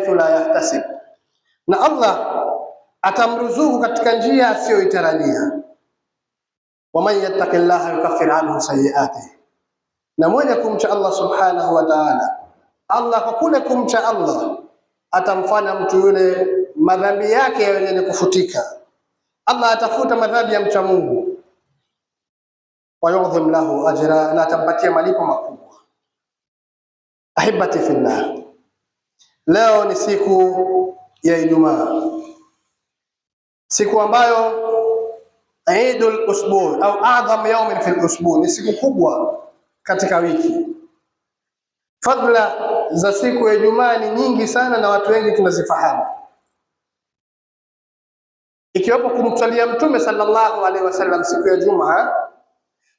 haithu la yahtasib, na Allah atamruzuku katika njia asiyoitarajia. Waman yattaqillaha yukaffir anhu sayiatihi, na mwenye kumcha Allah subhanahu wa ta'ala, Allah kwa kule kumcha Allah atamfanya mtu yule madhambi yake yenye kufutika. Allah atafuta madhambi ya mcha Mungu, wa yudhim lahu ajra, na atampatia malipo makubwa. Ahibati fillah, leo ni siku ya Ijumaa, siku ambayo Eidul Usbu au adham yawmin fil usbu, ni siku kubwa katika wiki. Fadla za siku ya Ijumaa ni nyingi sana na watu wengi tunazifahamu, ikiwapo kumsalia Mtume sallallahu alaihi wasallam siku ya Jumaa.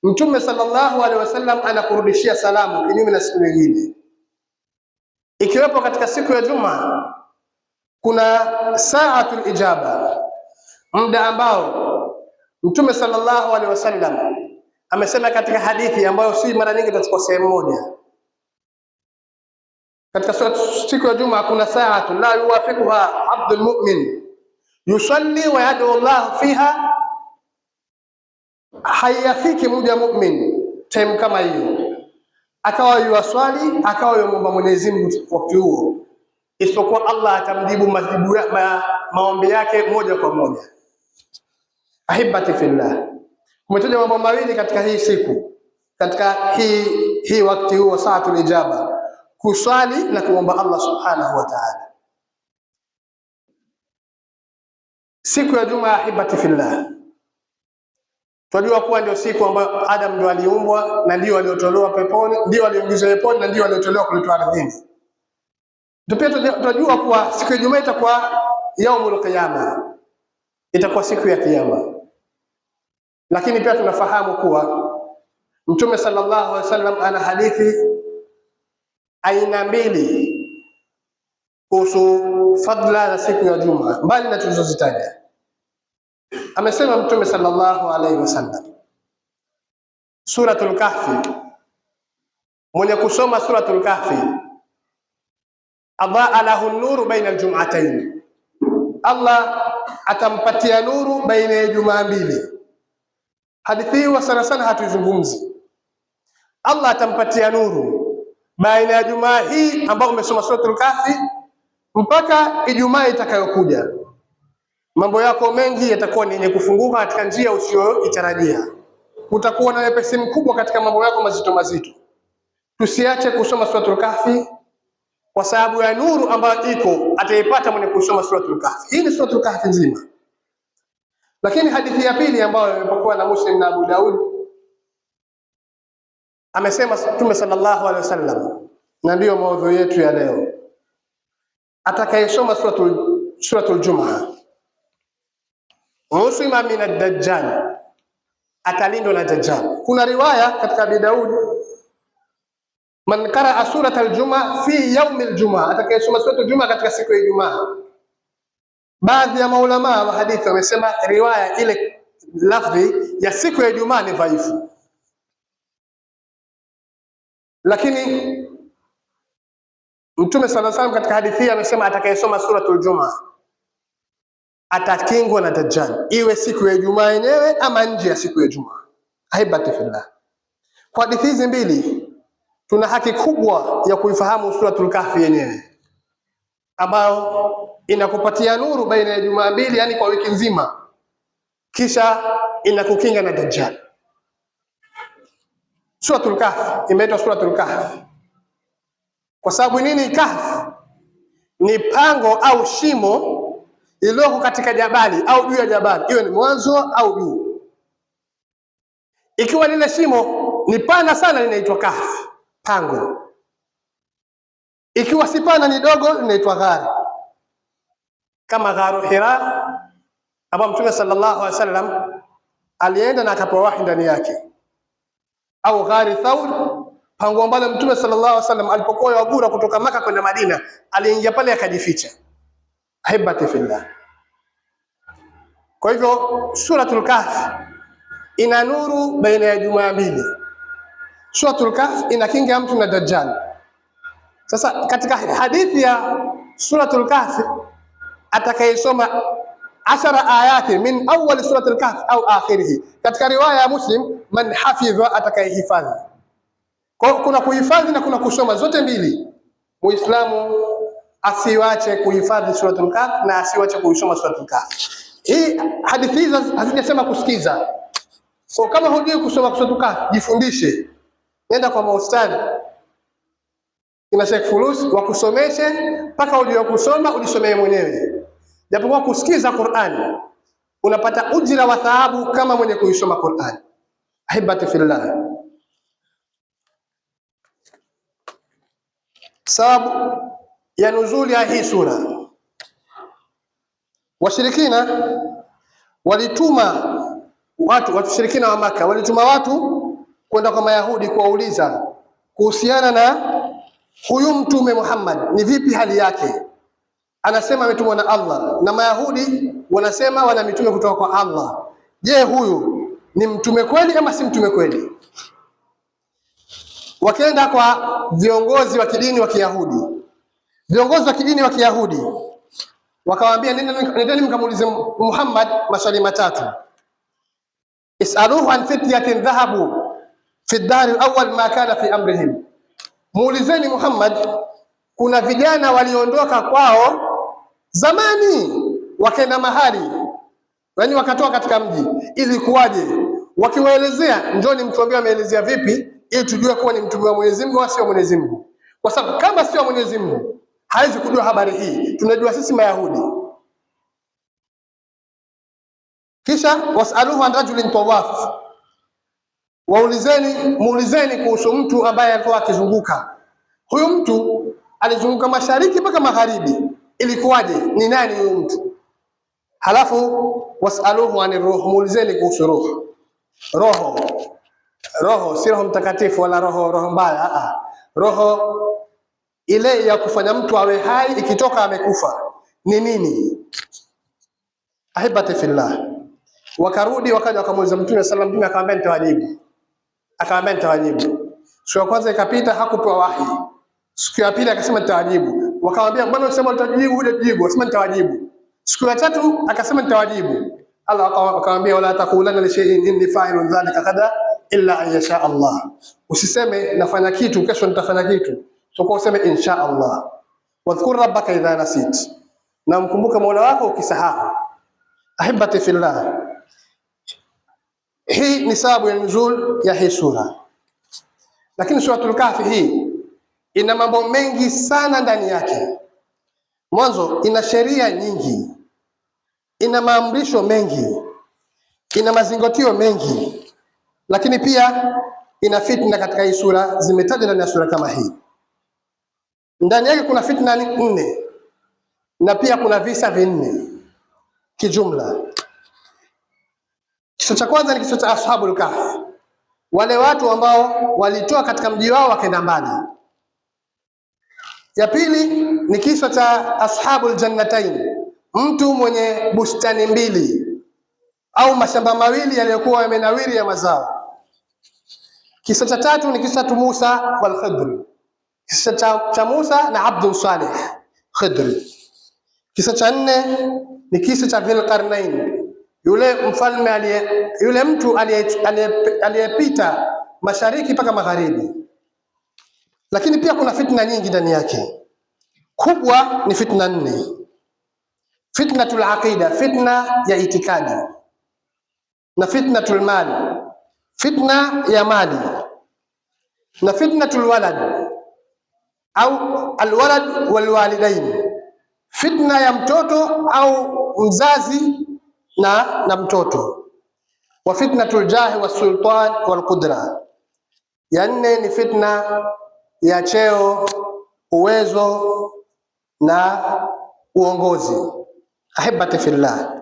Mtume sallallahu alaihi wasallam anakurudishia salamu kinyume na siku nyingine. Ikiwapo katika siku ya Jumaa kuna saatul ijaba, muda ambao Mtume sallallahu alaihi wasallam amesema katika hadithi ambayo si mara nyingi tutachukua sehemu moja. Katika siku ya Jumaa kuna saatu la yuwafiquha abdul mu'min yusalli wa yad'u Allah fiha, hayafiki muja mu'min time kama hiyo akawa yuwaswali akawa yomba Mwenyezi Mungu wakati huo, isipokuwa Allah atamjibu maombi yake moja kwa moja. Ahibati fillah, kumetaja mambo mawili katika hii siku, katika hii wakati huo saatul ijaba, kuswali na kuomba Allah subhanahu wa ta'ala. Siku ya Jumaa, ahibati fillah, tunajua kuwa ndio siku ambayo Adam ndio aliumbwa na ndio aliotolewa peponi, ndio aliingizwa peponi na ndio aliotolewa kuletwa ardhini. Pia tunajua kuwa siku ya Jumaa itakuwa yaumul qiyama, itakuwa siku ya kiyama. Lakini pia tunafahamu kuwa Mtume sallallahu alaihi wasallam ana hadithi aina mbili kuhusu fadla za siku ya Jumaa, mbali na tulizozitaja. Amesema Mtume sallallahu alaihi wasallam, Suratul Kahfi, mwenye kusoma Suratul Kahfi adaa lahu nuru baina aljum'atayn, Allah atampatia nuru baina ya Jumaa mbili. Hadithi hii sana sana hatuizungumzi. Allah atampatia nuru baina ya Jumaa hii ambayo umesoma Suratul Kahfi mpaka Ijumaa itakayokuja. Mambo yako mengi yatakuwa ni yenye kufunguka katika njia usiyoitarajia. Utakuwa na wepesi mkubwa katika mambo yako mazito mazito. Tusiache kusoma Suratul Kahfi kwa sababu ya nuru ambayo iko ataipata mwenye kusoma Suratul Kahfi. Hii ni Suratul Kahfi nzima. Lakini hadithi ya pili ambayo imepokewa na Muslim na Abu Daud, amesema Mtume sallallahu alaihi wasallam, na ndiyo maudhui yetu ya leo, atakayesoma Suratul Jumaa usima min ad-dajjal, atalindwa na Dajjal. Kuna riwaya katika Abu Daud, man qaraa suratul Jumaa fi yaumil Jumaa, atakayesoma Suratul Jumaa katika siku ya Ijumaa. Baadhi ya maulama wa hadithi wamesema riwaya ile lafdhi ya siku ya Ijumaa ni dhaifu, lakini Mtume sallallahu alaihi wasallam katika hadithi amesema atakayesoma Suratul Jumaa atakingwa na Dajjal, iwe siku ya Ijumaa yenyewe ama nje ya siku ya Ijumaa. Ahibati fillah, kwa hadithi hizi mbili tuna haki kubwa ya kuifahamu Suratul Kahfi yenyewe, ambayo inakupatia nuru baina ya Jumaa mbili, yani kwa wiki nzima, kisha inakukinga na Dajjal. Suratul Kahfi imeitwa Suratul Kahfi kwa sababu nini? Kahfi ni pango au shimo iliyoko katika jabali au juu ya jabali, iwe ni mwanzo au juu. Ikiwa lile shimo ni pana sana linaitwa kahfi, pango. Ikiwa si pana, ni dogo, linaitwa ghari, kama gharu Hira ambapo Mtume sallallahu alaihi wasallam alienda na akapewa wahi ndani yake, au ghari Thawr, pango ambalo Mtume sallallahu alaihi wasallam alipokuwa yagura kutoka Maka kwenda Madina aliingia pale akajificha. Ahibati fillah, kwa hivyo Suratul Kahf ina nuru baina ya Jumaa mbili. Suratul Kahf inakinga mtu na Dajjal. Sasa katika hadithi ya suratul Kahfi atakayesoma 10 ayati min awwal suratul Kahfi au akhirih. Katika riwaya ya Muslim, man hafidha, atakayehifadhi. Kwa kuna kuhifadhi na kuna kusoma, zote mbili. Muislamu asiwache kuhifadhi suratul Kahfi na asiwache kuisoma suratul Kahfi. Hii hadithi hizi hazijasema kusikiza. Kwa kama hujui kusoma suratul Kahfi, jifundishe. Nenda kwa maustadhi kina Sheikh Fulus wakusomeshe mpaka ujue kusoma, ujisomee mwenyewe. Japokuwa kusikiza Qur'an unapata ujira wa thawabu kama mwenye kuisoma Qur'an. Ahibati fillah, sababu ya nuzuli ya hii sura, washirikina walituma watu, washirikina wa Maka walituma watu kwenda kwa Mayahudi kuwauliza kuhusiana na huyu mtume Muhammad, ni vipi hali yake? Anasema ametumwa na Allah, na Mayahudi wanasema wana mitume kutoka kwa Allah. Je, huyu ni mtume kweli ama si mtume kweli? Wakaenda kwa viongozi wa kidini wa Kiyahudi. Viongozi wa kidini wa Kiyahudi wakawaambia, nendeni mkamuulize Muhammad maswali matatu. Isaluhu an fityatin dhahabu fi ad-dahr al-awwal ma kana fi amrihim. Muulizeni Muhammad, kuna vijana waliondoka kwao zamani wakaenda mahali, yaani wakatoka katika mji, ilikuwaje? Wakiwaelezea, njoni mtuambie wameelezea vipi, ili tujue kuwa ni mtume wa Mwenyezi Mungu au sio Mwenyezi Mungu. Kwa sababu kama sio Mwenyezi Mungu hawezi kujua habari hii, tunajua sisi Mayahudi. Kisha wasaluhu an rajulin tawaf, muulizeni kuhusu mtu ambaye alikuwa akizunguka. Huyu mtu alizunguka mashariki mpaka magharibi, ilikuwaje? Ni nani huyu mtu? Halafu wasaluhu anir ruh, muulizeni kuhusu roho, si Roho Mtakatifu wala roho mbaya, roho ile ya kufanya mtu awe hai, ikitoka amekufa, ni nini? Ahibati fillah, wakarudi wakaja wakamuuliza Mtume sallallahu alayhi wasallam, akamwambia nitawajibu. Siku ya kwanza ikapita, hakupewa wahi. Siku ya pili akasema nitawajibu. Wakamwambia, mbona unasema utajibu hujajibu? Akasema nitawajibu. Siku ya tatu akasema nitawajibu. Allah akamwambia, wala taqulanna li shay'in inni fa'ilun dhalika ghadan illa an yasha Allah. Usiseme nafanya kitu kesho nitafanya kitu, sio useme insha Allah. Wadhkur rabbaka idha nasit, na mkumbuke Mola wako ukisahau. Ahibati fillah, hii ni sababu ya nuzul ya hii sura. Lakini suratul Kahfi hii ina mambo mengi sana ndani yake. Mwanzo, ina sheria nyingi, ina maamrisho mengi, ina mazingatio mengi, lakini pia ina fitna katika hii sura, zimetajwa ndani ya sura kama hii. Ndani yake kuna fitna 4 na pia kuna visa 4 kijumla. Kisa cha kwanza ni kisa cha Ashabul Kahf, wale watu ambao walitoa katika mji wao wakaenda mbali. Ya pili ni kisa cha Ashabul Jannatain, mtu mwenye bustani 2 au mashamba mawili yaliyokuwa yamenawiri ya mazao. Kisa cha tatu ni kisa cha Musa wal Khidr, kisa cha Musa na Abdul Salih Khidr. Kisa cha 4 ni kisa cha Dhul Qarnain, yule mfalme yule mtu aliyepita mashariki mpaka magharibi. Lakini pia kuna fitna nyingi ndani yake. Kubwa ni fitna 4. Fitnatul aqida, fitna ya itikadi, na fitnatul mali, fitna ya mali, na fitnatul walad au alwalad walwalidain, fitna ya mtoto au mzazi na mtoto. Wa fitnatul jahi wasultan walqudra, ya 4 ni fitna ya cheo, uwezo na uongozi. Ahibati fillah,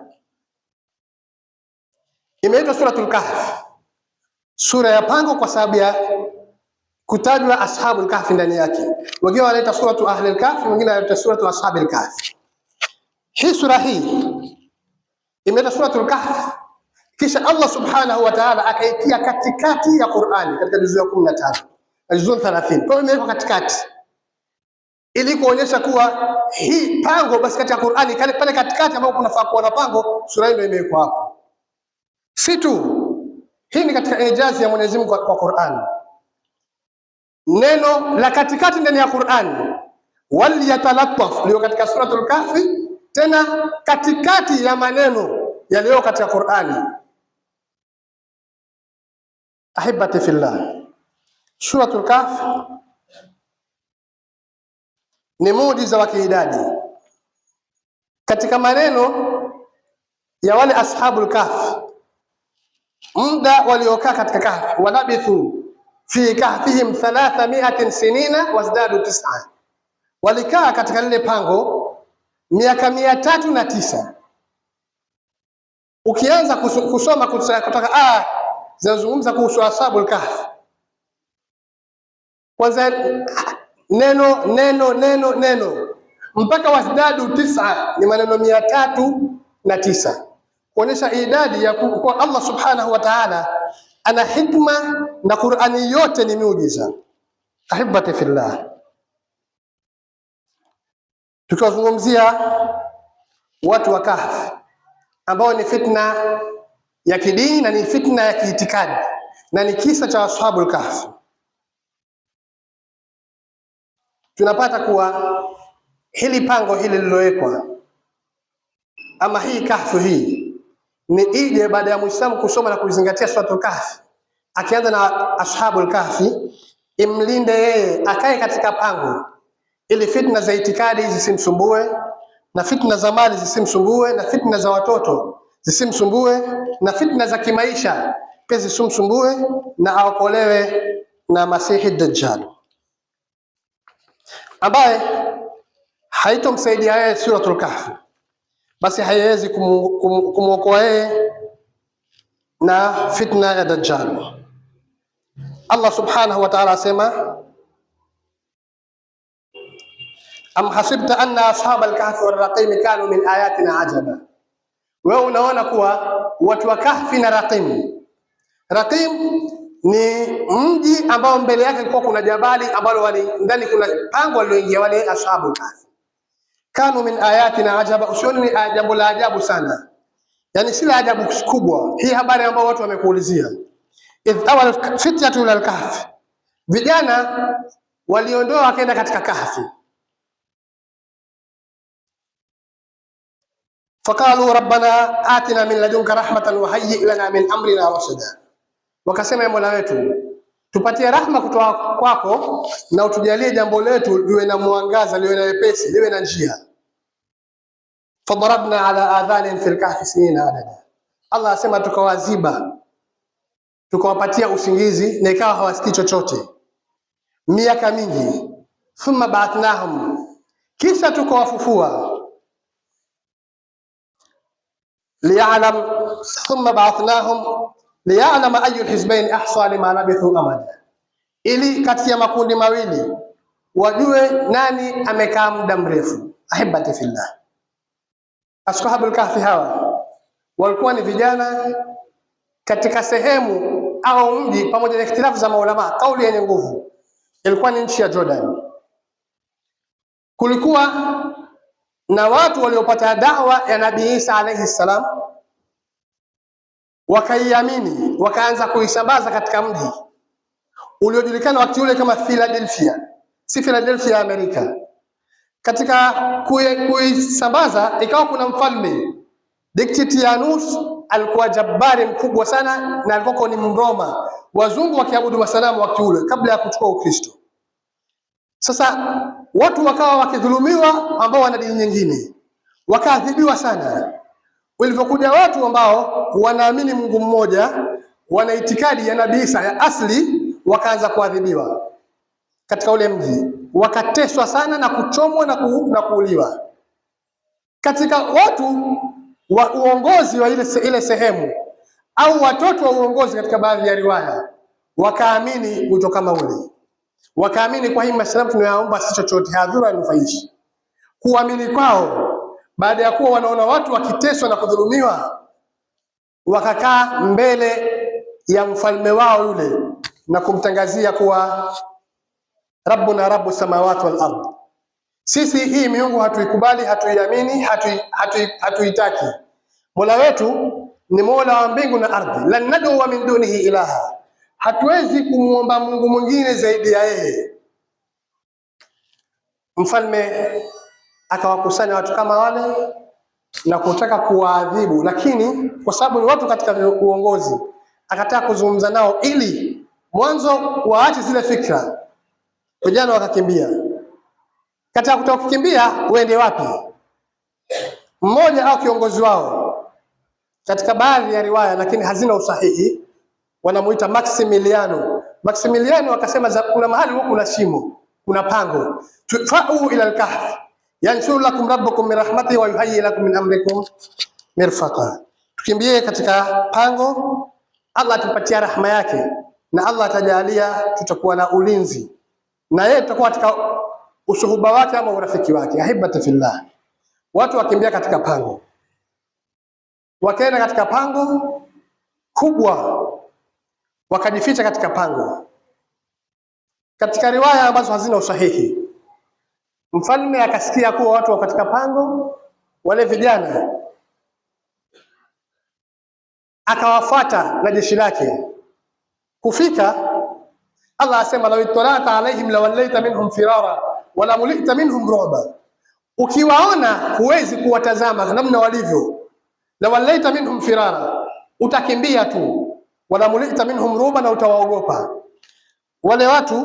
imeitwa suratul Kahf sura ya pango kwa sababu ya kutajwa ashabul kahfi ndani yake. Wengine wanaita suratu ahlil kahfi, wengine wanaita suratu ashabil kahfi. Hii sura hii imeitwa suratul Kahf, kisha Allah subhanahu wa ta'ala akaitia katikati ya Qur'ani katika juzu ya 15 na juzu 30. Kwa hiyo imewekwa katikati. ili kuonyesha kuwa hii pango basi katika Qur'ani kale pale katikati ambapo kunafaa kuwa na pango, sura hii ndio imewekwa hapo. Si tu hii ni katika ijazi ya Mwenyezi Mungu kwa Qur'ani. Neno la katikati ndani ya Qur'ani waliyatalattaf lio katika suratul Kahfi, tena katikati ya maneno yaliyo katika Qur'ani. Ahibati fillah, suratul Kahfi ni muujiza wa kiidadi. Katika maneno ya wale ashabul kahfi, muda waliokaa katika kahfi, walabithu fi kahfihim 300 sinina wazdadu 9, walikaa katika lile pango miaka 309. Ukianza kusoma kutoka zinazungumza kuhusu ashabul kahfi, kwanza neno mpaka wazdadu 9 ni maneno 309, kuonesha idadi ya kwa Allah subhanahu wa ta'ala ana hikma, na Qur'ani yote ni miujiza. Ahibati fillah, tukazungumzia watu wa Kahfi ambao ni fitna ya kidini na ni fitna ya kiitikadi, na ni kisa cha ashabul kahfi. Tunapata kuwa hili pango hili lilowekwa ama hii kahfi hii ni ije baada ya Muislamu kusoma na kuzingatia suratul Kahfi, akianza na ashabul kahfi, imlinde yeye akae katika pango ili fitna za itikadi zisimsumbue, na fitna za mali zisimsumbue, na fitna za watoto zisimsumbue, na fitna za kimaisha pia zisimsumbue, na aokolewe na Masihi Dajjal ambaye haitomsaidia yeye suratul Kahfi, basi haiwezi kumwokoa yeye na fitna ya Dajjal. Allah subhanahu wa ta'ala asema, am hasibta anna ashabal kahfi war raqim kanu min ayatina ajaba. Wewe unaona kuwa watu wa Kahfi na Raqim ni mji ambao mbele yake kulikuwa kuna jabali ambalo ndani kuna pango walioingia wale ashabul kahfi. Kanu min ayatina ajaba, usioni ni jambo la ajabu sana, yani si la ajabu kubwa hii habari ambayo watu wamekuulizia. Idh awal fityatu ila al-kahfi, vijana waliondoa wakaenda katika kahfi. Faqalu rabbana atina min ladunka rahmatan wa hayyi lana min amrina rashada, wakasema Mola wetu tupatie rahma kutoka kwako na utujalie jambo letu liwe na mwangaza, liwe na wepesi, liwe na njia. Fadarabna ala adhanin fil kahfi sinina adada, Allah asema tukawaziba, tukawapatia usingizi na ikawa hawasikii chochote miaka mingi. Thumma ba'athnahum, kisha tukawafufua. Liya'lam, thumma ba'athnahum liya'lama ayu alhizbayn ahsa lima labithu amada, ili kati ya makundi mawili wajue nani amekaa muda mrefu. Ahibati fillah, ashabul kahfi hawa walikuwa ni vijana katika sehemu au mji, pamoja na ikhtilafu za maulama, kauli yenye nguvu ilikuwa ni nchi ya Jordan. Kulikuwa na watu waliopata da'wa ya Nabii Isa alayhi salam, wakaiamini, wakaanza kuisambaza katika mji uliojulikana wakati ule kama Philadelphia, si Philadelphia ya Amerika. Katika kuisambaza ikawa kuna mfalme Diocletianus, alikuwa jabari mkubwa sana, na alikuwa ni Mroma, wazungu wakiabudu masanamu wakati ule kabla ya kuchukua Ukristo. Sasa watu wakawa wakidhulumiwa ambao wana dini nyingine, wakaadhibiwa sana. Walipokuja watu ambao wanaamini Mungu mmoja, wana itikadi ya Nabii Isa ya asli, wakaanza kuadhibiwa katika ule mji, wakateswa sana na kuchomwa na kuuliwa. Katika watu wa uongozi wa ile sehemu au watoto wa uongozi, katika baadhi ya riwaya, wakaamini wito kama ule, wakaamini kwa hii masalamu tunayaomba si chochote, hadhura nufaishi. Kuamini kwao, baada ya kuwa wanaona watu wakiteswa na kudhulumiwa, wakakaa mbele ya mfalme wao yule na kumtangazia kuwa Rabbuna Rabbu samawati wal ardh, Sisi hii miungu hatuikubali, hatuiamini, hatuitaki. Mola wetu ni Mola wa mbingu na ardhi. Lan nad'u min dunihi ilaha, hatuwezi kumuomba Mungu mwingine zaidi ya yeye. Mfalme akawakusanya watu kama wale na kutaka kuwaadhibu, lakini kwa sababu ni watu katika uongozi, akataka kuzungumza nao ili mwanzo waache zile fikra. Vijana wakakimbia. Katika kutoka kukimbia, uende wapi? Mmoja au kiongozi wao, katika baadhi ya riwaya lakini hazina usahihi, wanamuita Maximiliano. Maximiliano akasema kuna mahali huko kuna shimo, kuna pango, fa'u ila al-kahf yanshur lakum rabbukum min rahmatihi wa yuhayyi lakum min amrikum mirfaqa. Tukimbie katika pango, Allah atupatia rahma yake na Allah atajalia tutakuwa na ulinzi na yeye tutakuwa katika usuhuba wake ama urafiki wake. Ahibati fillah, watu wakimbia katika pango, wakaenda katika pango kubwa, wakajificha katika pango. Katika riwaya ambazo hazina usahihi, mfalme akasikia kuwa watu wako katika pango, wale vijana akawafuata na jeshi lake. Kufika, Allah asema law ittala'ta alaihim lawallaita minhum firara wala mulita minhum ru'ba, ukiwaona huwezi kuwatazama namna walivyo. Lawallaita minhum firara, utakimbia tu. Wala mulita minhum ru'ba, na utawaogopa. Wale watu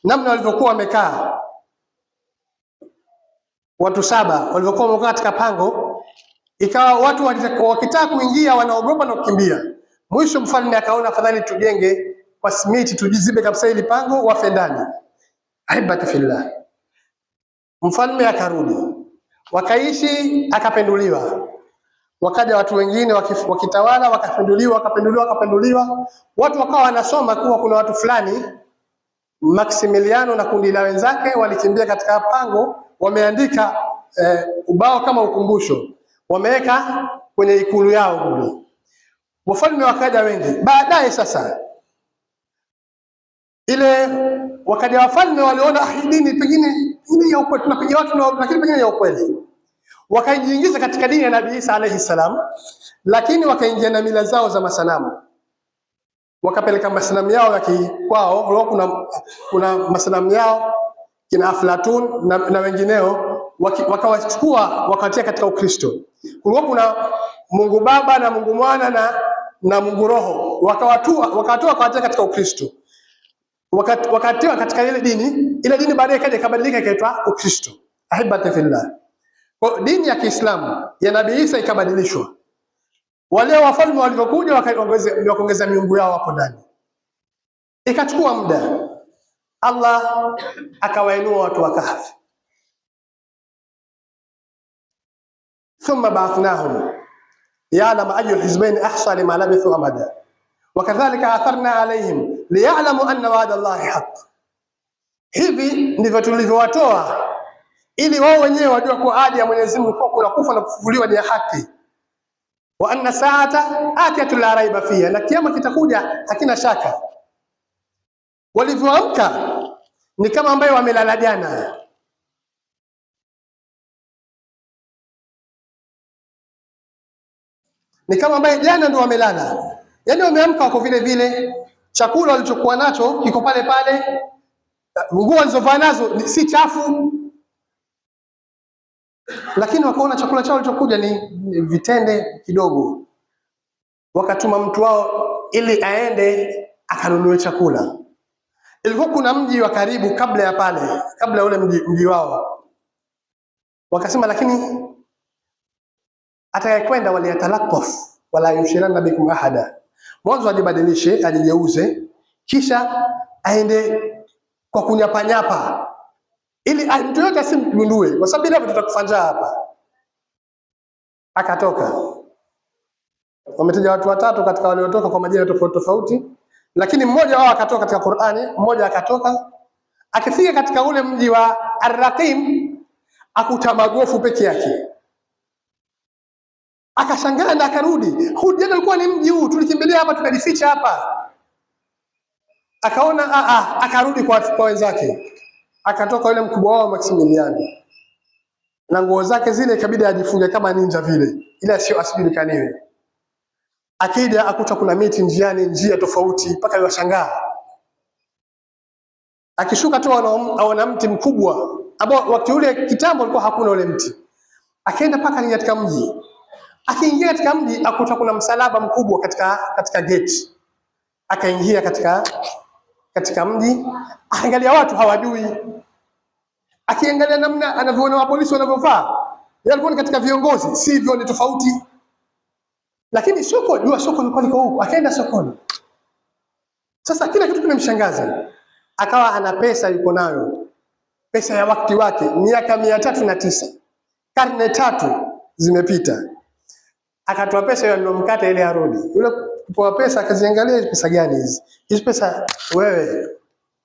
namna walivyokuwa wamekaa, watu 7 walivyokuwa wamekaa katika pango, ikawa watu wakitaka kuingia wanaogopa na kukimbia. Mwisho mfalme akaona afadhali tujenge kwa simiti, tujizibe kabisa ili pango, wafe ndani. Ahibati fillah, mfalme akarudi, wakaishi, akapenduliwa. Wakaja watu wengine wakitawala, wakapenduliwa. Watu wakawa wanasoma kuwa kuna watu fulani, Maximiliano na kundi la wenzake walikimbia katika pango, wameandika ubao kama ukumbusho, wameweka kwenye ikulu yao kule. Wafalme wakaja wengi. Baadaye sasa ile wakaja wafalme waliona dini pengine ya ukweli, tunapiga watu lakini pengine ya ukweli, wakaingiza katika dini ya Nabii Isa alayhi salam, lakini wakaingia na mila zao za masanamu. Wakapeleka masanamu yao ya kwao, kuna masanamu yao kina Aflatun na wengineo, wakawachukua wakatia katika Ukristo. Kulikuwa kuna Mungu Baba na Mungu Mwana na Mungu Roho, wakawatoa wakawatia katika Ukristo, wakatiwa katika ile dini baadaye ikaja ikabadilika ikaitwa Ukristo. Ahibati fillah, kwa dini ya Kiislamu ya Nabii Isa ikabadilishwa. Wale wafalme walivyokuja wakaongeza miungu yao hapo ndani, ikachukua muda, Allah akawainua watu wa Kahfi. Thumma ba'athnahum ya'lamu ayu hizbayn ahsa lima labithu amada wakadhalika atharna alayhim liya'lamu anna wa'da Allahi haqq. Hivi ndivyo tulivyowatoa ili wao wenyewe wajue kuwa ahadi ya Mwenyezi Mungu kwa kuna kufa na kufufuliwa ni ya haki. Wa anna sa'ata atiyatu la raiba fiha, na kiyama kitakuja hakina shaka. Walivyoamka ni kama ambaye wamelala jana. Ni kama ambaye jana ndio wamelala. Yaani wameamka wako vile vile, chakula walichokuwa nacho kiko pale pale, nguo walizovaa nazo si chafu, lakini wakaona chakula chao kilichokuja ni vitende kidogo. Wakatuma mtu wao ili aende akanunue chakula. Ilikuwa kuna mji wa karibu kabla ya pale, kabla ule mji wao. Wakasema lakini atakayekwenda waliyatalaqaf wala yushiranna bikum ahada, mwanzo ajibadilishe, ajigeuze, kisha aende kwa kunyapanyapa ili mtu yote asimgundue, kwa sababu bila tutakufa njaa hapa. Akatoka. Wametaja watu 3 katika waliotoka kwa majina tofauti tofauti, lakini mmoja wao akatoka katika Qur'ani, mmoja akatoka. Akifika katika ule mji wa Ar-Raqim akuta magofu peke yake. Akashangaa na akarudi. Jana alikuwa ni mji huu, tulikimbilia hapa tukajificha hapa. Akaona akarudi kwa wenzake. Akatoka yule mkubwa wao Maximiliano. na nguo zake zile ikabidi ajifunge kama ninja vile, ila sio asijulikaniwe. Akija akuta kuna miti njiani, njia tofauti, mpaka yashangaa. Akishuka tu aona mti mkubwa ambao wakati ule kitambo alikuwa hakuna ule mti. Akaenda paka ni katika mji. Akiingia katika mji akuta kuna msalaba mkubwa katika gate. Akaingia katika mji, angalia watu hawajui. Akiangalia namna anavyoona wa polisi wanavyovaa, yeye alikuwa ni katika viongozi, sivyo, ni tofauti. Lakini soko, jua soko liko huko, akaenda sokoni. Sasa kila kitu kinamshangaza. Akawa ana pesa yuko nayo. Pesa ya wakati wake, miaka 309. Karne 3 zimepita. Akatoa pesa ile mkate ile arudi. Yule kwa pesa akaziangalia, pesa gani hizi? Hizi pesa wewe.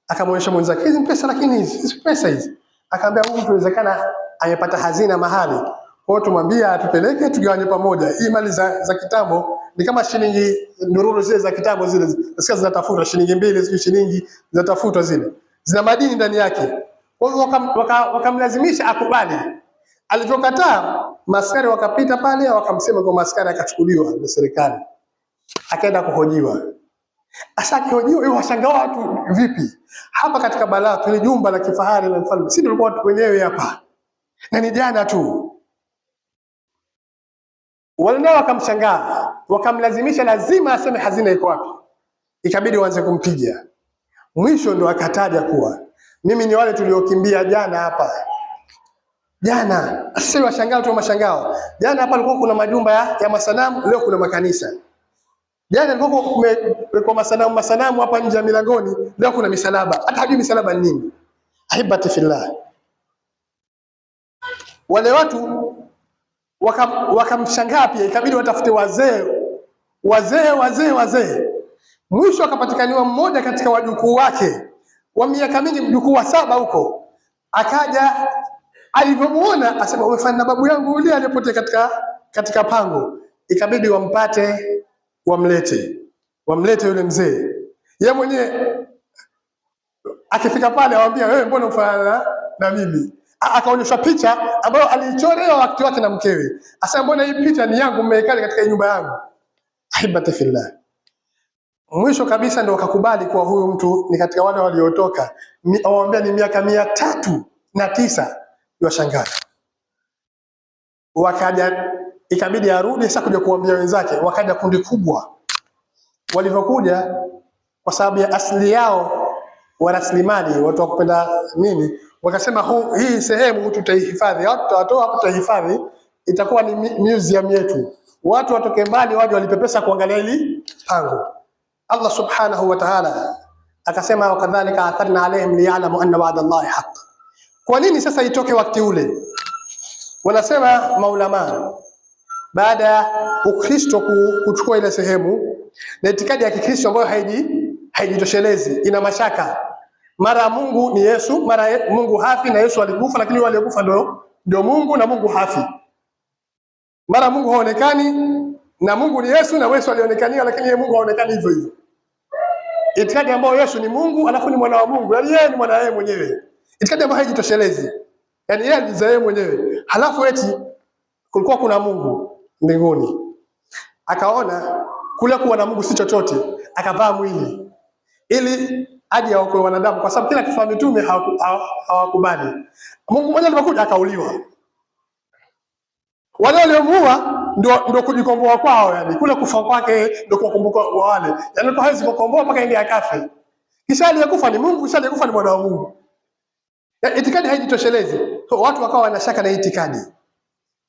Akamwonyesha mwenzake, hizi pesa, lakini hizi pesa hizi. Akamwambia huyu inawezekana amepata hazina mahali. Kwa hiyo tumwambie atupeleke tugawanye pamoja. Hii mali za kitambo ni kama shilingi ndururu zile za kitambo zile. Nasikia zinatafuta shilingi 2, sio shilingi zinatafuta zile. Zina madini ndani yake. Kwa hiyo wakamlazimisha akubali. Alivyokataa, maskari wakapita pale wakamsema kwa maskari, akachukuliwa na serikali. Akaenda kuhojiwa. Ashakihojiwa, yeye washangaa watu vipi? Hapa katika balaa tuli jumba la kifahari la mfalme. Sisi tulikuwa watu wenyewe hapa. Na ni jana tu. Wale nao wakamshangaa, wakamlazimisha lazima aseme hazina iko wapi. Ikabidi waanze kumpiga. Mwisho ndo akataja kuwa mimi ni wale tuliokimbia jana hapa. Jana, sasa washangaa tu mashangao. Jana hapa kulikuwa kuna majumba ya masanamu, leo kuna makanisa. Jana kulikuwa kumekuwa masanamu hapa nje ya milangoni, leo kuna misalaba. Hata hajui misalaba ni nini. Ahibati fillah. Wale watu wakamshangaa pia, ikabidi watafute wazee. Mwisho akapatikaniwa mmoja katika wajukuu wake wa miaka mingi, mjukuu wa 7 huko. Akaja, alivyomuona asema umefanya na babu yangu yule aliyepotea katika pango. Ikabidi wampate, wamlete yule mzee. Yeye mwenyewe akifika pale awaambia, wewe mbona ufanya na mimi? Akaonyesha picha ambayo alichorewa wakati wake na mkewe. Asa mbona hii picha ni yangu, mmeikali katika nyumba yangu. Ahibati fillah. Mwisho kabisa ndio wakakubali kwa huyu mtu ni katika wale waliotoka. Awaambia ni miaka 309 yashangaa. Wakaja, ikabidi arudi sasa kuja kuambia wenzake. Wakaja kundi kubwa. Walivyokuja kwa sababu ya asili yao wa rasilimali, watu wakupenda nini, wakasema hii sehemu tutaihifadhi, watu tutatoa hapo tutahifadhi, itakuwa ni museum yetu. Watu watoke mbali waje walipepesa kuangalia hili pango. Allah subhanahu wa ta'ala akasema wakadhalika atharna alaihim liya'lamu anna wa'da Allahi haqq. Kwa nini sasa itoke wakati ule? Wanasema maulama, baada ya Ukristo kuchukua ile sehemu na itikadi ya Kikristo ambayo haijitoshelezi, ina mashaka. Mara Mungu ni Yesu, mara Mungu hafi na Yesu alikufa, lakini wale waliokufa ndio Mungu na Mungu hafi. Mara Mungu haonekani na Mungu ni Yesu na Yesu alionekania, lakini yeye Mungu haonekani hivyo hivyo. Itikadi ambayo Yesu ni Mungu alafu ni mwana wa Mungu, yaani yeye ni mwana yeye mwenyewe. Itikadi ambayo haijitoshelezi. Yaani yeye ni yeye mwenyewe. Halafu eti kulikuwa kuna Mungu mbinguni. Akaona kule kuwa na Mungu si chochote, akavaa mwili ili aje aokoe wanadamu, kwa sababu kila kitu mitume hawakubali. Mungu mmoja alipokuja akauliwa. Wale waliomuua ndio kujikomboa kwao, yani kule kufa kwake ndio kukumbuka wale. Yani kwa hawezi kukomboa mpaka ndiye akafe. Kisha aliyekufa ni Mungu, kisha aliyekufa ni mwana wa Mungu. Itikadi haijitoshelezi. So watu wakawa wanashaka na itikadi.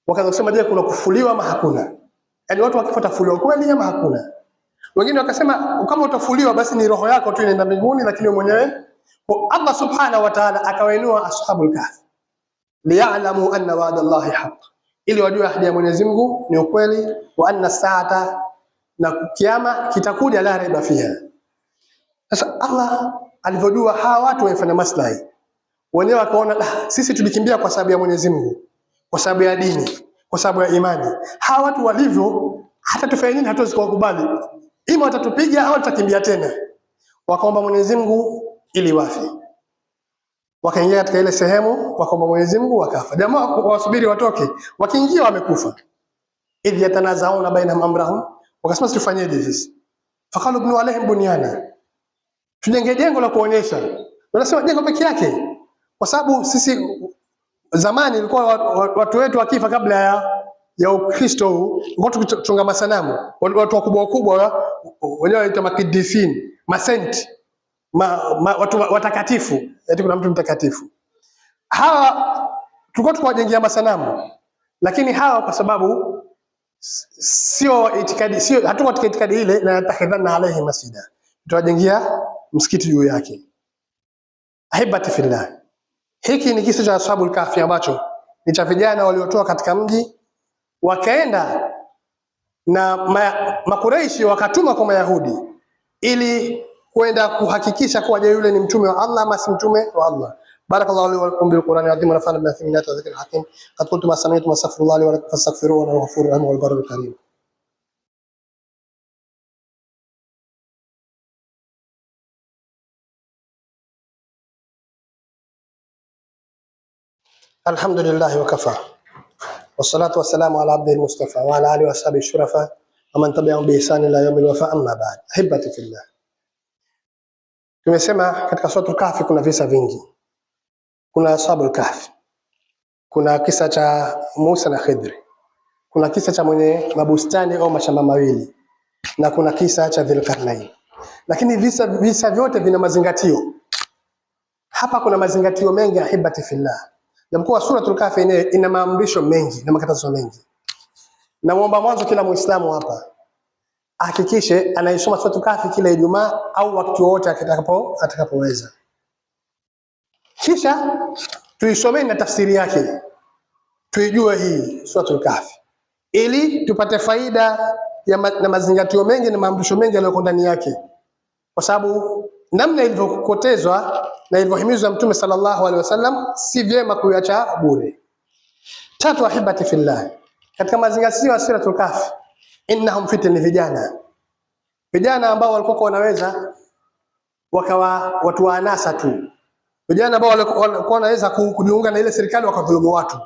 Wakaanza kusema je, kuna kufuliwa ama hakuna? Yani watu wakifuata fuliwa kweli ama hakuna? Wengine wakasema kama utafuliwa basi ni roho yako tu inaenda mbinguni, lakini wewe mwenyewe. Allah subhanahu wa ta'ala akawainua ashabul kahf liya'lamu anna wa'da Allahi haqq, ili wajue ahadi ya Mwenyezi Mungu ni ukweli, wa anna saata, na kiyama kitakuja, la raiba fiha. Sasa Allah alivyojua hawa watu wanafanya maslahi, wenyewe wakaona sisi tulikimbia kwa sababu ya Mwenyezi Mungu, kwa sababu ya dini, kwa sababu ya imani. Hawa watu walivyo, hata tufanye nini hatuwezi kuwakubali, ima watatupiga au tutakimbia tena. Wakaomba Mwenyezi Mungu ili wafe. Wakaingia katika ile sehemu, wakaomba Mwenyezi Mungu, wakafa. Jamaa wasubiri watoke, wakiingia wamekufa. Idh yatanazauna bainahum amrahum, wakasema tufanyeje sisi? Faqalu ibnu alaihim bunyana, tujenge jengo la kuonyesha. Wanasema jengo peke yake, kwa sababu sisi zamani ilikuwa watu wetu wakifa kabla ya Ukristo, watu kuchunga masanamu, watu wakubwa wakubwa wenyewe wanaitwa makidifin, masenti, watu watakatifu, eti kuna mtu mtakatifu. Hawa tulikuwa tukawajengea masanamu, lakini hawa kwa sababu sio itikadi, sio hatuko katika itikadi ile, na takhidhana alayhi masjida, tutawajengea msikiti juu yake. Ahibati fillah, hiki ni kisa cha Ashabul Kahfi ambacho ni cha vijana waliotoka katika mji wakaenda na Makuraishi wakatuma kwa Mayahudi ili kwenda kuhakikisha kuwa je, yule ni mtume wa Allah ama si mtume wa Allah. Barakallahu li wa lakum bil Qur'ani azim wa nafa'ana bima fihi min ayati dhikril hakim. Qad qultu ma sami'tum wa astaghfirullaha li wa lakum fastaghfiruhu innahu ghafurur rahim wal barrul karim. Alhamdulillah wa kafa. Wassalatu wassalamu ala abdihi al-Mustafa wa ala alihi wa sahbihi shurafa wa man tabi'ahum bi ihsan ila yawmil wafa, amma ba'd. Ahibati fillah, tumesema katika Suratul Kahfi kuna visa vingi. Kuna Ashabul Kahfi, kuna kisa cha Musa na Khidri, kuna kisa cha mwenye mabustani au mashamba mawili, na kuna kisa cha Dhulqarnain. Lakini visa vyote vina mazingatio. Hapa kuna mazingatio mengi, ahibati fillah. Japokuwa Suratul Kahfi yenyewe ina maamrisho mengi na makatazo mengi. Naomba mwanzo kila Muislamu hapa hakikishe anaisoma Suratul Kahfi kila Ijumaa au wakati wote atakapoweza. Kisha tuisomeni na tafsiri yake, tuijue hii Suratul Kahfi ili tupate faida na mazingatio mengi na maamrisho mengi yaliyo ndani yake, kwa sababu namna ilivyokotezwa na ilivyohimizwa Mtume sallallahu alaihi wasallam si vyema kuiacha bure. Tatu, ahibati fillah, katika mazingatio ya Suratul Kahfi, innahum fitni, vijana ambao walikuwa wanaweza wakawa watu wa anasa tu, vijana ambao walikuwa wanaweza kujiunga na ile serikali wakadhulumu watu,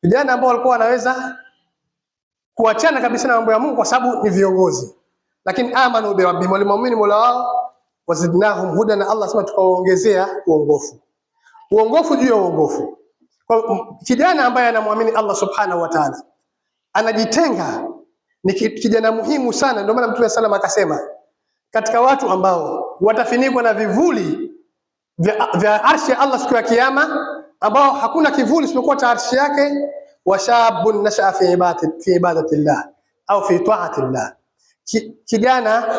vijana ambao walikuwa wanaweza kuachana kabisa na mambo ya Mungu kwa sababu ni viongozi, lakini amanu bi rabbihim, walimuamini Mola wao, wazidnahum hudan, na Allah sema tukawaongezea uongofu juu ya uongofu. Kwa kijana ambaye anamwamini Allah subhanahu wa ta'ala, anajitenga, ni kijana muhimu sana. Ndio maana Mtume sallam akasema katika watu ambao watafinikwa na vivuli vya arshi ya Allah siku ya kiyama, ambao hakuna kivuli isipokuwa cha arshi yake, washabun nashaa fi ibadatillah au fi ta'atillah, kijana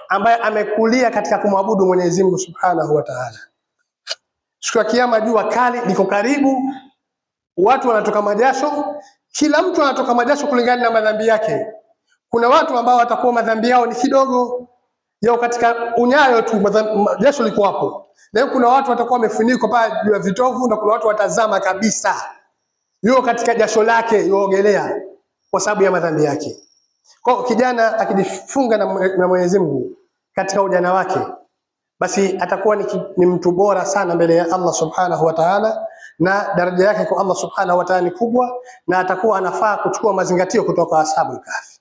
ambaye amekulia katika kumwabudu Mwenyezi Mungu subhanahu wa ta'ala. Siku ya kiyama jua kali liko karibu, watu wanatoka majasho, kila mtu anatoka majasho kulingana na madhambi yake. Kuna watu ambao watakuwa madhambi yao ni kidogo, yao katika unyayo tu jasho liko hapo, na kuna watu watakuwa wamefunikwa pale juu ya vitovu, na kuna watu watazama kabisa yuko katika jasho lake yuogelea kwa sababu ya madhambi yake. Kwa kijana akijifunga na Mwenyezi Mungu katika ujana wake, basi atakuwa ni mtu bora sana mbele ya Allah subhanahu wa ta'ala, na daraja yake kwa Allah subhanahu wa ta'ala ni kubwa, na atakuwa anafaa kuchukua mazingatio kutoka Ashabul Kahfi.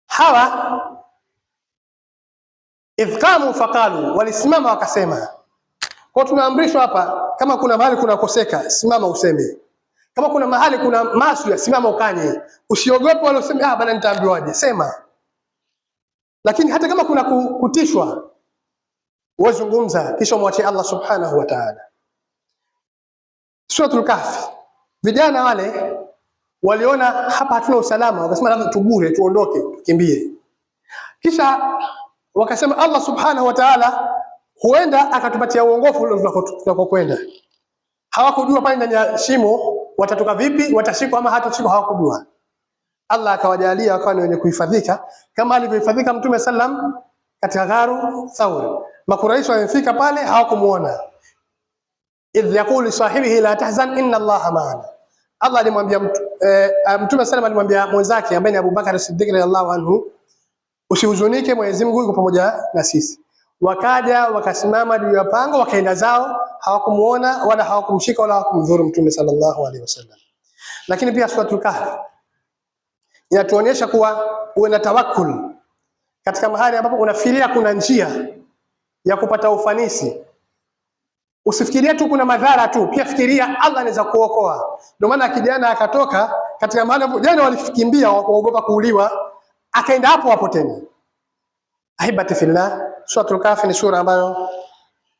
Hawa idhqamu faqalu, walisimama wakasema. Kwa tumeamrishwa hapa, kama kuna mahali kuna koseka, simama useme. Kama kuna mahali kuna maasi, simama ukanye. Usiogope wala useme bana nitaambiwaje, sema. Lakini hata kama kuna kutishwa, wazungumza kisha mwachie Allah subhanahu wa ta'ala. Suratul Kahfi, vijana wale waliona hapa hatuna usalama, wakasema lazima tugure, tuondoke, tukimbie. Kisha wakasema Allah subhanahu wa ta'ala huenda akatupatia uongofu ule tunakokwenda. Hawakujua pale ndani ya shimo watatoka vipi, watashikwa ama hatashikwa, hawakujua. Allah akawajalia wakawa ni wenye kuhifadhika kama alivyohifadhika Mtume sallam katika Gharu Thawr. Makuraishi wamefika pale hawakumuona. Idh yaqulu sahibihi la tahzan inna Allaha ma'ana. Allah alimwambia Mtume sallam alimwambia mwenzake ambaye ni Abu Bakar Siddiq radhiyallahu anhu, usihuzunike, Mwenyezi Mungu yuko pamoja na sisi. wakaja wakasimama juu ya pango, wakaenda zao, hawakumuona wala hawakumshika wala hawakumdhuru Mtume sallallahu alaihi wasallam. Lakini pia Suratul Kahf inatuonyesha kuwa uwe na tawakkul katika mahali ambapo unafikiria kuna njia ya kupata ufanisi. Usifikirie tu kuna madhara tu, pia fikiria Allah anaweza kuokoa. Ndio maana kijana akatoka katika mahali ambapo jana walikimbia kuogopa kuuliwa, akaenda hapo hapo tena. Ahibati fillah, Suratul Kahf ni sura ambayo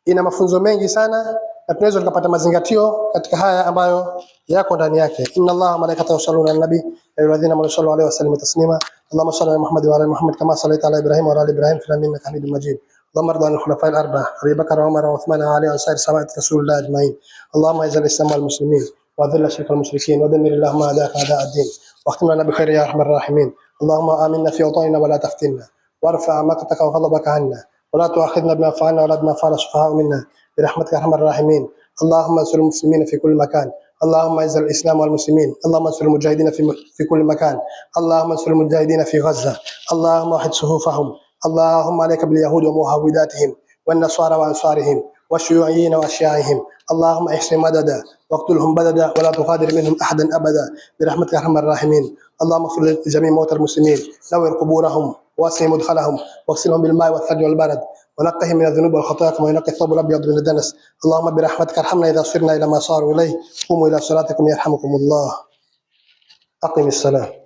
ina mafunzo mengi sana na tunaweza tukapata mazingatio katika haya ambayo yako ndani yake. Inna Allaha malaikatahu yusalluna ala nabi ya ayyuhalladhina amanu sallu alayhi wa sallimu taslima. Allahumma salli ala Muhammad wa ala Muhammad kama sallaita ala Ibrahim wa ala ali Ibrahim fil alamin innaka Hamidum Majid. اللهم ارض عن الخلفاء الأربعة أبي بكر وعمر وعثمان وعلي وعن سائر صحابة رسول الله أجمعين. اللهم أعز الإسلام والمسلمين وأذل الشرك والمشركين ودمر اللهم أعداءك أعداء الدين واختم لنا بخير يا أرحم الراحمين. اللهم آمنا في أوطاننا ولا تفتنا وارفع مقتك وغضبك عنا ولا تؤاخذنا بما فعلنا ولا بما فعل السفهاء منا برحمتك يا أرحم الراحمين. اللهم انصر المسلمين في كل مكان. اللهم اعز الإسلام والمسلمين. اللهم انصر المجاهدين في كل مكان. اللهم انصر المجاهدين في غزة. اللهم وحد صفوفهم. اللهم عليك باليهود ومهوداتهم والنصارى وأنصارهم والشيوعيين وأشياعهم. اللهم احصهم مددا واقتلهم بددا ولا تغادر منهم أحدا أبدا برحمتك يا أرحم الراحمين. اللهم اغفر لجميع موتى المسلمين، نور قبورهم واسع مدخلهم واغسلهم بالماء والثلج والبرد ونقهم من الذنوب والخطايا كما ينقي الثوب الأبيض من الدنس. اللهم برحمتك ارحمنا إذا صرنا إلى ما صاروا إليه. قوموا إلى صلاتكم يرحمكم الله. أقم الصلاة.